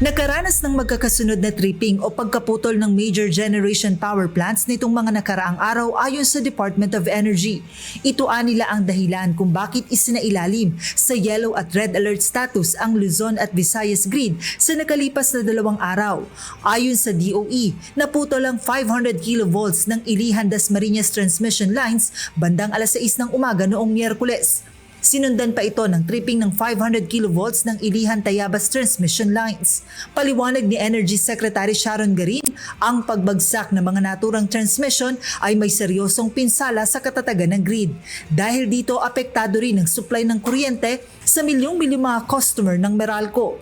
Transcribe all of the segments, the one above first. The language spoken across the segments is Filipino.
Nakaranas ng magkakasunod na tripping o pagkaputol ng major generation power plants nitong mga nakaraang araw ayon sa Department of Energy. Ito nila ang dahilan kung bakit isinailalim sa yellow at red alert status ang Luzon at Visayas grid sa nakalipas na 2 araw. Ayon sa DOE, naputol ang 500 kilovolts ng Ilihan Dasmariñas transmission lines bandang alas 6 ng umaga noong Miyerkules. Sinundan pa ito ng tripping ng 500 kilovolts ng Ilihan Tayabas transmission lines. Paliwanag ni Energy Secretary Sharon Garin, ang pagbagsak ng mga naturang transmission ay may seryosong pinsala sa katatagan ng grid. Dahil dito apektado rin ang supply ng kuryente sa milyong-milyong mga customer ng Meralco.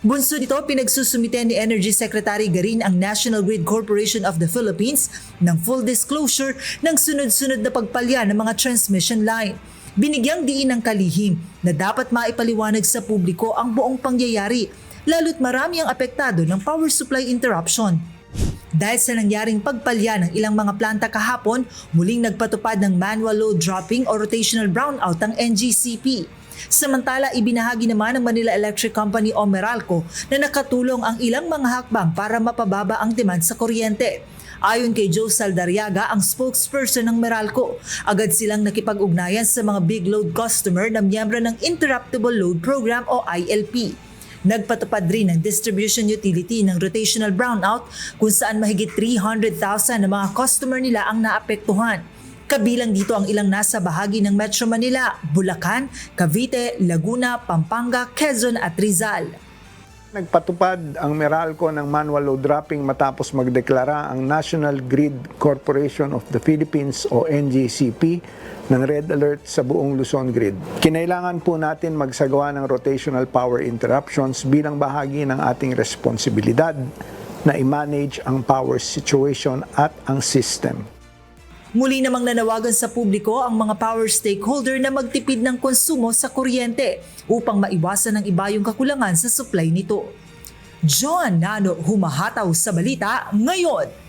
Bunso nito, pinagsusumite ni Energy Secretary Garin ang National Grid Corporation of the Philippines ng full disclosure ng sunod-sunod na pagpalya ng mga transmission line. Binigyang diin ng kalihim na dapat maipaliwanag sa publiko ang buong pangyayari, lalo't marami ang apektado ng power supply interruption. Dahil sa nangyaring pagpalya ng ilang mga planta kahapon, muling nagpatupad ng manual load dropping o rotational brownout ang NGCP. Samantala, ibinahagi naman ng Manila Electric Company o Meralco na nakatulong ang ilang mga hakbang para mapababa ang demand sa kuryente. Ayon kay Joe Saldarriaga, ang spokesperson ng Meralco, agad silang nakipag-ugnayan sa mga big load customer na miyembro ng Interruptible Load Program o ILP. Nagpatupad rin ng distribution utility ng rotational brownout kung saan mahigit 300,000 na mga customer nila ang naapektuhan. Kabilang dito ang ilang nasa bahagi ng Metro Manila, Bulacan, Cavite, Laguna, Pampanga, Quezon at Rizal. Nagpatupad ang Meralco ng manual load dropping matapos magdeklara ang National Grid Corporation of the Philippines o NGCP ng red alert sa buong Luzon grid. Kinailangan po natin magsagawa ng rotational power interruptions bilang bahagi ng ating responsibilidad na i-manage ang power situation at ang system. Muli namang nanawagan sa publiko ang mga power stakeholder na magtipid ng konsumo sa kuryente upang maiwasan ang iba yung kakulangan sa supply nito. John Nano, humahataw sa balita ngayon.